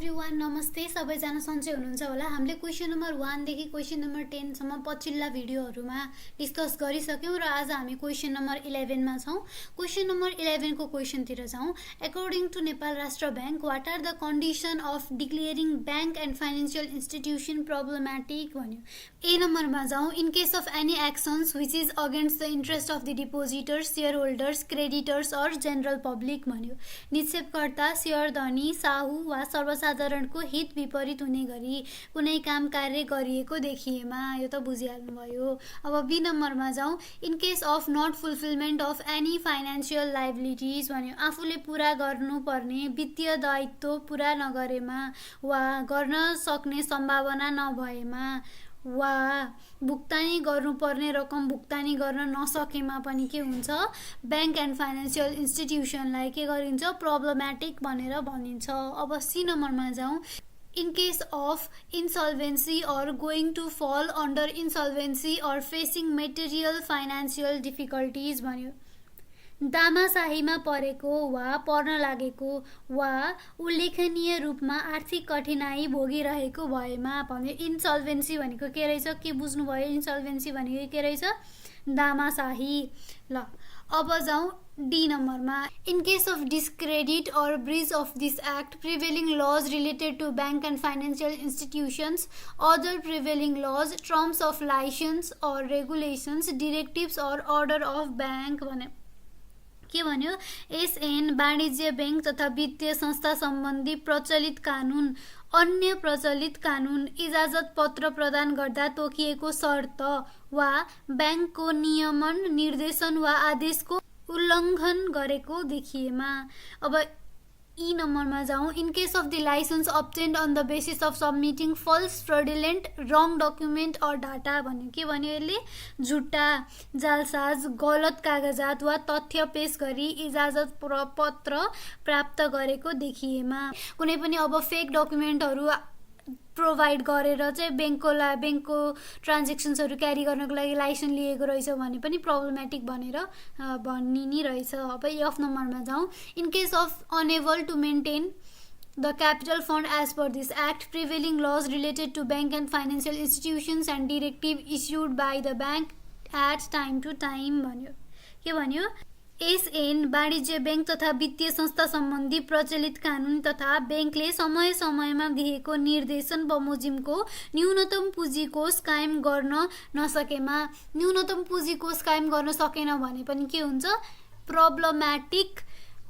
Everyone, नमस्ते। सबैजना सन्चै हुनुहुन्छ होला। हामीले क्वेसन नम्बर 1 देखि क्वेसन नम्बर 10 सम्म पछिल्ला भिडियोहरुमा डिस्कस गरिसक्यौं र आज हामी क्वेसन नम्बर 11 मा छौं। क्वेसन नम्बर 11 को क्वेसन तिर जाउँ। According to Nepal Rastra Bank, what are the condition of declaring bank and financial institution problematic भन्यो। ए नम्बरमा जाउँ। In case of any actions which is against the interest of the depositors, share holders, creditors और general public भन्यो। निक्षेपकर्ता, शेयरधनी, साहू वा सर्वसाधारणको हित विपरीत हुने गरी कुनै काम कार्य गरिएको देखिएमा, यो त बुझिहाल्नुभयो। अब बी नम्बरमा जाउँ। In case of not fulfilment of any financial liabilities भन्यो। आफूले पूरा गर्नुपर्ने वित्तीय दायित्व पूरा नगरेमा वा गर्न सक्ने सम्भावना नभएमा वा भुक्तानी गर्नुपर्ने रकम भुक्तानी गर्न नसकेमा पनि के हुन्छ, बैंक एन्ड फाइनेन्शियल इन्स्टिट्युसनलाई के गरिन्छ, प्रब्लमेटिक भनेर भनिन्छ। अब सी नम्बरमा जाउँ। In case of insolvency or going to fall under insolvency or facing material financial difficulties भन्यो। दामाशाहीमा परेको वा पर्न लागेको वा उल्लेखनीय रूपमा आर्थिक कठिनाई भोगिरहेको भएमा भन्यो। इन्सल्भेन्सी भनेको के रहेछ, के बुझ्नुभयो? इन्सल्भेन्सी भनेको के रहेछ? दामाशाही। ल अब जाउँ डी नम्बरमा। In case of discredit or breach of this act, prevailing laws related to bank and financial institutions, other prevailing laws, terms of licence or regulations, directives or order of bank भन्यो। के भन्यो? SN वाणिज्य bank तथा वित्तीय संस्था सम्बन्धी प्रचलित कानुन, अन्य प्रचलित कानुन, इजाजत पत्र प्रदान गर्दा तोकिएको शर्त वा बैंकको नियमन, निर्देशन वा आदेशको उल्लङ्घन गरेको देखिएमा। अब ई नम्बरमा जाउँ। In case of the licence obtained on the basis of submitting false, fraudulent, wrong document or data भन्यो। के भन्यो यसले? झुट्टा, जालसाज, गलत कागजात वा तथ्य पेश गरी इजाजत पत्र प्राप्त गरेको देखिएमा। कुनै पनि अब फेक डकुमेन्टहरू प्रोभाइड गरेर चाहिँ बैंकको ट्रान्जेक्सन्सहरू क्यारी गर्नको लागि लाइसेन्स लिएको रहेछ भने पनि प्रब्लमेटिक भनेर भनिने रहेछ। अब एफ नम्बरमा जाउँ। In case of unable to maintain the capital fund as per this act, prevailing laws related to bank and financial institutions and directive issued by the bank at time to time भन्यो। के भन्यो? SN वाणिज्य bank तथा वित्तीय संस्था सम्बन्धी प्रचलित कानुन तथा बैंकले समय समयमा दिएको निर्देशन बमोजिमको न्यूनतम पुँजी कोष कायम गर्न नसकेमा, न्यूनतम पुँजी कोष कायम गर्न सकेन भने पनि के हुन्छ, प्रब्लमेटिक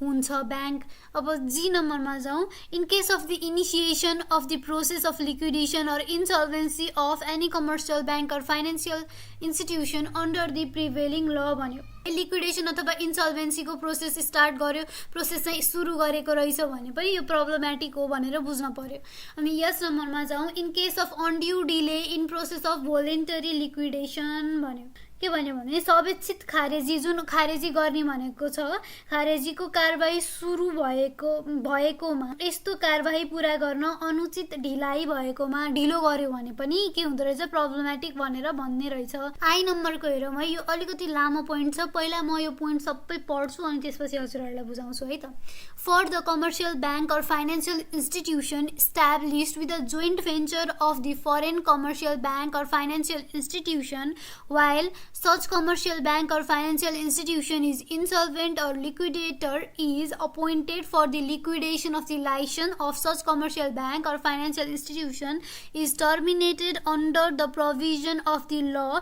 हुन्छ बैंक। अब जी नम्बरमा जाउँ। In case of the initiation of the process of liquidation or insolvency of any commercial bank or financial institution under the prevailing law भन्यो। लिक्विडेसन अथवा इन्सल्भेन्सीको प्रोसेस स्टार्ट गर्यो, प्रोसेस चाहिँ सुरु गरेको रहेछ भने पनि यो प्रब्लमेटिक हो भनेर बुझ्न पर्यो। अनि यस नम्बरमा जाउँ। In case of undue delay in process of voluntary liquidation भन्यो। के भन्यो भने स्वेच्छित खारेजी, जुन खारेजी गर्ने भनेको छ, खारेजीको कारबाही सुरु भएकोमा, यस्तो कारबाही पूरा गर्न अनुचित ढिलाइ भएकोमा, ढिलो गर्यो भने पनि के हुँदो रहेछ, प्रब्लमेटिक भनेर भन्ने रहेछ। आई नम्बरको हेरौँ है, यो अलिकति लामो पोइन्ट छ। पहिला म यो पोइन्ट सबै पढ्छु अनि त्यसपछि हजुरहरूलाई बुझाउँछु है त। For the commercial bank or financial institution established with a joint venture of the foreign commercial bank or financial institution, while such commercial bank or financial institution is insolvent or liquidator is appointed for the liquidation of the license of such commercial bank or financial institution is terminated under the provision of the law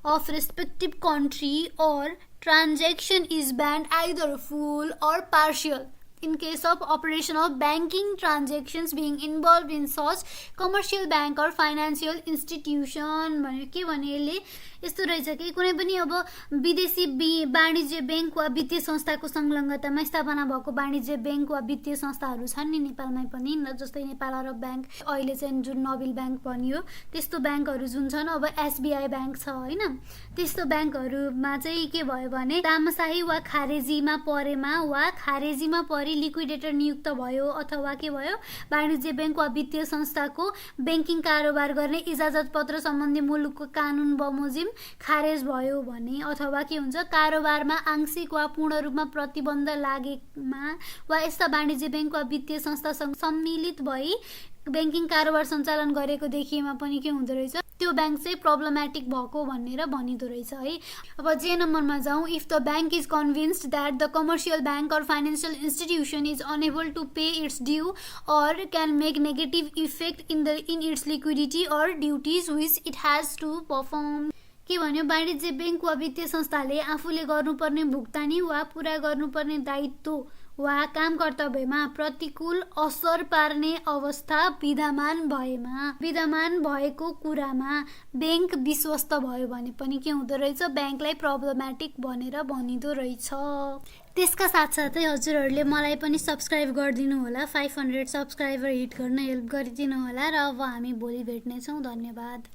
of respective country, or transaction is banned either full or partial in case of operation of banking transactions being involved in such commercial bank or financial institution भन्यो। के भन्यो यसले? यस्तो रहेछ कि कुनै पनि अब विदेशी वाणिज्य बैंक वा वित्तीय संस्थाको संलग्नतामा स्थापना भएको वाणिज्य बैंक वा वित्तीय संस्थाहरू छन् नि नेपालमै पनि, जस्तै नेपाल अरब बैंक, अहिले चाहिँ जुन नोबेल बैंक बनियो त्यस्तो बैंकहरू जुन छन्, अब एसबीआई बैंक छ हैन, त्यस्तो बैंकहरूमा चाहिँ के भयो भने तामाशाही वा खारेजीमा परेमा वा खारेजीमा परि लिक्विडेटर नियुक्त भयो अथवा के भयो वाणिज्य बैंक वा वित्तीय संस्थाको बैंकिङ कारोबार गर्ने इजाजत पत्र सम्बन्धी मुलुकको कानुन बमोजिम खारेज भयो भने अथवा के हुन्छ कारोबारमा आंशिक वा पूर्ण रूपमा प्रतिबन्ध लागेमा वा यस्ता वाणिज्य बैंक वा वित्तीय संस्थासँग सम्मिलित भई बैंकिङ कारोबार सञ्चालन गरेको देखिएमा पनि के हुँदो रहेछ त्यो बैंक चाहिँ प्रब्लमेटिक भएको भनेर भनिदो रहेछ है। अब जे नम्बरमा जाउँ, if the bank is convinced that the commercial bank or financial institution is unable to pay its due or can make negative effect in its liquidity or duties which it has to perform. के भन्यो, वाणिज्य bank वा वित्तीय संस्थाले आफूले गर्नुपर्ने भुक्तानी वा पूरा गर्नुपर्ने दायित्व वा काम कर्तव्यमा प्रतिकूल असर पार्ने अवस्था विद्यमान भएको कुरामा बैंक विश्वस्त भयो भने पनि के हुँदो रहेछ बैंकलाई प्रब्लमेटिक भनेर भनिदो रहेछ। त्यसका साथसाथै हजुरहरूले मलाई पनि सब्स्क्राइब गरिदिनु होला, 500 सब्स्क्राइबर हिट गर्न हेल्प गरिदिनु होला र अब हामी भोलि भेट्नेछौँ। धन्यवाद।